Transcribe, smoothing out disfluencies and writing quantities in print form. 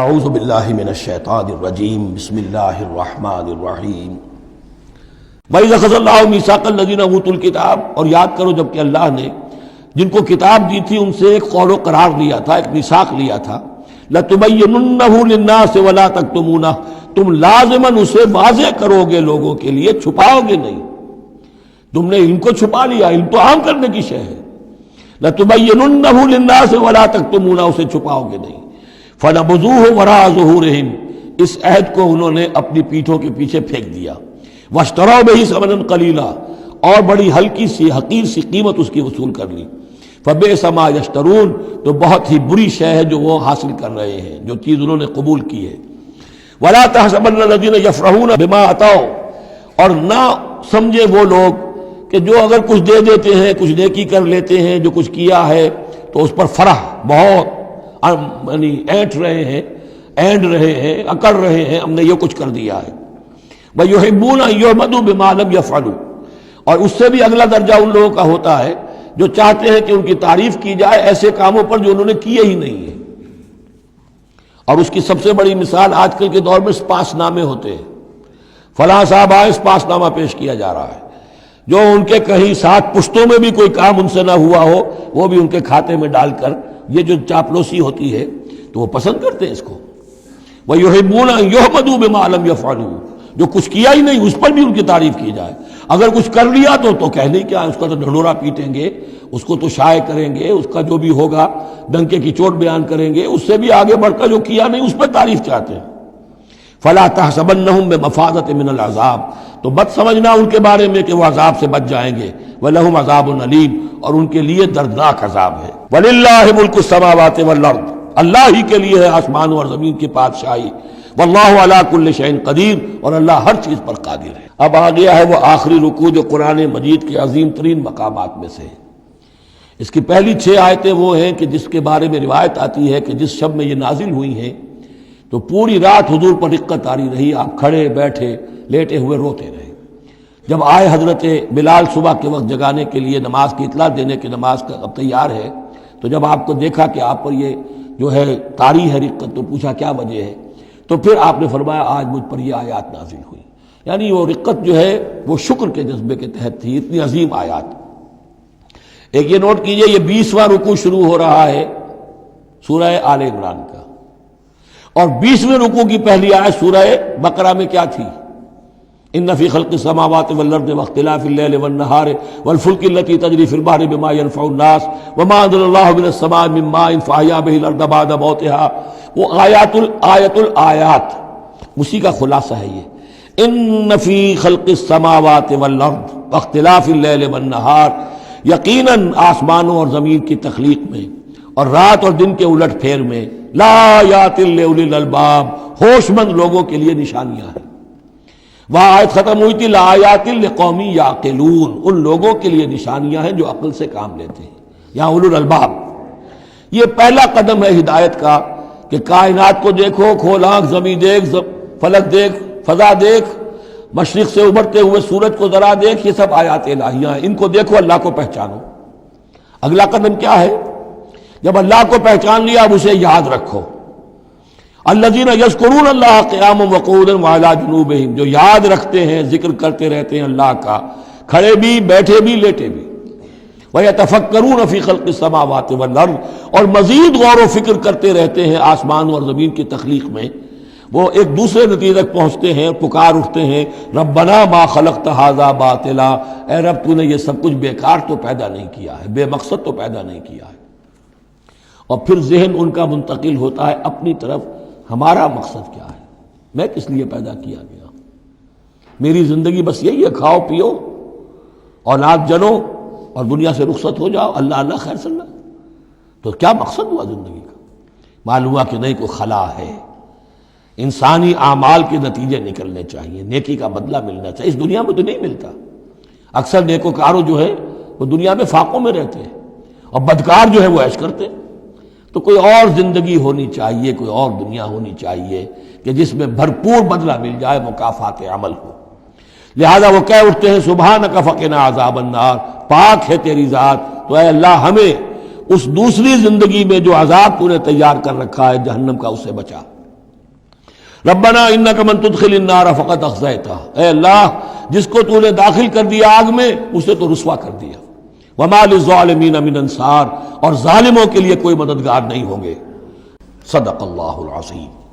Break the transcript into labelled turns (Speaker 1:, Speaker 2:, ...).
Speaker 1: اعوذ باللہ من الشیطان الرجیم بسم اللہ الرحمن الرحیم وَإِذَا أَخَذَ اللَّهُ مِيثَاقَ الَّذِينَ أُوتُوا الْكِتَابَ، اور یاد کرو جب کہ اللہ نے جن کو کتاب دی تھی ان سے ایک قول و قرار لیا تھا، ایک میثاق لیا تھا، لَتُبَيِّنُنَّهُ لِلنَّاسِ وَلَا تَكْتُمُونَهُ، تم لازماً اسے واضح کرو گے لوگوں کے لیے، چھپاؤ گے نہیں۔ تم نے علم کو چھپا لیا، علم تو عام کرنے کی شے ہے۔ لَتُبَيِّنُنَّهُ لِلنَّاسِ وَلَا تَكْتُمُونَهُ، اسے چھپاؤ گے نہیں۔ فَنَبَذُوهُ وَرَاءَ ظُهُورِهِمْ، اس عہد کو انہوں نے اپنی پیٹھوں کے پیچھے پھینک دیا۔ وَاشْتَرَوْا بِهِ ثَمَنًا قَلِيلًا، اور بڑی ہلکی سی حقیر سی قیمت اس کی وصول کر لی۔ فَبِئْسَ مَا يَشْتَرُونَ، تو بہت ہی بری شے ہے جو وہ حاصل کر رہے ہیں، جو چیز انہوں نے قبول کی ہے۔ وَلَا تَحْسَبَنَّ الَّذِينَ يَفْرَحُونَ بِمَا أَتَوْا، اور نہ سمجھے وہ لوگ کہ جو اگر کچھ دے دیتے ہیں، کچھ نیکی کر لیتے ہیں، جو کچھ کیا ہے تو اس پر فرح بہت یعنی اینٹ رہے ہیں، اینڈ رہے ہیں، اکڑ رہے ہیں، ہم نے یہ کچھ کر دیا ہے۔ وَيُحِبُّونَ أَن يُحْمَدُوا بِمَا لَمْ يَفْعَلُوا، اور اس سے بھی اگلا درجہ ان لوگوں کا ہوتا ہے جو چاہتے ہیں کہ ان کی تعریف کی جائے ایسے کاموں پر جو انہوں نے کیے ہی نہیں ہیں۔ اور اس کی سب سے بڑی مثال آج کل کے دور میں سپاس نامے ہوتے ہیں، فلاں صاحب آئے سپاس نامہ پیش کیا جا رہا ہے، جو ان کے کہیں 7 پشتوں میں بھی کوئی کام ان سے نہ ہوا ہو وہ بھی ان کے کھاتے میں ڈال کر، یہ جو چاپلوسی ہوتی ہے تو وہ پسند کرتے ہیں اس کو۔ وَيُحِبُّونَ أَن يُحْمَدُوا بِمَا لَمْ يَفْعَلُوا، جو کچھ کیا ہی نہیں اس پر بھی ان کی تعریف کی جائے، اگر کچھ کر لیا تو کہنے کیا، اس کا تو ڈھنڈورا پیٹیں گے، اس کو تو شائع کریں گے، اس کا جو بھی ہوگا ڈنکے کی چوٹ بیان کریں گے، اس سے بھی آگے بڑھ کر جو کیا نہیں اس پر تعریف چاہتے ہیں۔ فَلَا تَحْسَبَنَّهُم بِمَفَازَةٍ مِّنَ الْعَذَابِ، تو مت سمجھنا ان کے بارے میں کہ وہ عذاب سے بچ جائیں گے۔ وَلَهُمْ عَذَابٌ أَلِيمٌ، اور ان کے لیے دردناک عذاب ہے۔ وَلِلَّهِ مُلْكُ السَّمَاوَاتِ وَالْأَرْضِ، اللہ ہی کے لیے ہے آسمانوں اور زمین کی بادشاہی۔ وَاللَّهُ عَلَىٰ كُلِّ شَيْءٍ قَدِيرٌ، اور اللہ ہر چیز پر قادر ہے۔ اب آ گیا ہے وہ آخری رکوع جو قرآن مجید کے عظیم ترین مقامات میں سے ہے۔ اس کی پہلی 6 آیتیں وہ ہیں کہ جس کے بارے میں روایت آتی ہے کہ جس شب میں یہ نازل ہوئی ہیں تو پوری رات حضور پر رقت آری رہی، آپ کھڑے بیٹھے لیٹے ہوئے روتے رہے۔ جب آئے حضرت بلال صبح کے وقت جگانے کے لیے نماز کی اطلاع دینے کہ نماز کا اب تیار ہے، تو جب آپ کو دیکھا کہ آپ پر یہ جو ہے طاری ہے رقت، تو پوچھا کیا وجہ ہے، تو پھر آپ نے فرمایا آج مجھ پر یہ آیات نازل ہوئی۔ یعنی وہ رقت جو ہے وہ شکر کے جذبے کے تحت تھی، اتنی عظیم آیات۔ ایک یہ نوٹ کیجئے، یہ 20واں رکوع شروع ہو رہا ہے سورہ آل عمران کا، اور 20ویں رکوع کی پہلی آیت سورہ بقرہ میں کیا تھی؟ ان فی خلق السماوات والارض واختلاف اللیل والنہار والفلک التی تجری فی البحر بما ينفع الناس وما انزل اللہ من السماء من ماء فاحیا به الارض بعد موتها، وہ آیات الآیات، اسی کا خلاصہ ہے یہ۔ ان فی خلق السماوات والارض واختلاف اللیل والنہار، یقیناً آسمانوں اور زمین کی تخلیق میں اور رات اور دن کے الٹ پھیر میں، لآیات لأولی الالباب، ہوش مند لوگوں کے لیے نشانیاں ہیں۔ وہاں آیت ختم ہوئی تھی لآیات لقوم یعقلون، ان لوگوں کے لیے نشانیاں ہیں جو عقل سے کام لیتے ہیں، یہاں اولو الالباب۔ یہ پہلا قدم ہے ہدایت کا کہ کائنات کو دیکھو، کھول آنکھ، زمین دیکھ، فلک دیکھ، فضا دیکھ، مشرق سے ابھرتے ہوئے سورج کو ذرا دیکھ، یہ سب آیات الہیہ ہیں، ان کو دیکھو، اللہ کو پہچانو۔ اگلا قدم کیا ہے؟ جب اللہ کو پہچان لیا اب اسے یاد رکھو۔ الذین یذکرون اللہ قیاما وقعودا وعلی جنوبہم، جو یاد رکھتے ہیں، ذکر کرتے رہتے ہیں اللہ کا، کھڑے بھی، بیٹھے بھی، لیٹے بھی۔ ویتفکرون فی خلق السماوات والارض، اور مزید غور و فکر کرتے رہتے ہیں آسمان اور زمین کی تخلیق میں۔ وہ ایک دوسرے نتیجے تک پہنچتے ہیں، پکار اٹھتے ہیں، ربنا ما خلقت ھذا باطلا، اے رب تو نے یہ سب کچھ بیکار تو پیدا نہیں کیا ہے، بے مقصد تو پیدا نہیں کیا ہے۔ اور پھر ذہن ان کا منتقل ہوتا ہے اپنی طرف، ہمارا مقصد کیا ہے، میں کس لیے پیدا کیا گیا، میری زندگی بس یہی ہے، کھاؤ پیو، اولاد جنو اور دنیا سے رخصت ہو جاؤ، اللہ اللہ خیر صلی اللہ۔ تو کیا مقصد ہوا زندگی کا؟ معلوم ہوا کہ نہیں، کوئی خلا ہے، انسانی اعمال کے نتیجے نکلنے چاہیے، نیکی کا بدلہ ملنا چاہیے۔ اس دنیا میں تو نہیں ملتا، اکثر نیکوکاروں جو ہے وہ دنیا میں فاقوں میں رہتے ہیں، اور بدکار جو ہے وہ عیش کرتے ہیں۔ تو کوئی اور زندگی ہونی چاہیے، کوئی اور دنیا ہونی چاہیے کہ جس میں بھرپور بدلہ مل جائے، مکافات عمل ہو۔ لہذا وہ کہہ اٹھتے ہیں سبحانک فقنا عذاب النار، پاک ہے تیری ذات، تو اے اللہ ہمیں اس دوسری زندگی میں جو عذاب تو نے تیار کر رکھا ہے جہنم کا، اس سے بچا۔ ربنا انک من تدخل النار فقد اخزیتہ، اے اللہ جس کو تو نے داخل کر دیا آگ میں اسے تو رسوا کر دیا، وما للظالمین من انصار، اور ظالموں کے لیے کوئی مددگار نہیں ہوں گے۔ صدق اللہ العظیم۔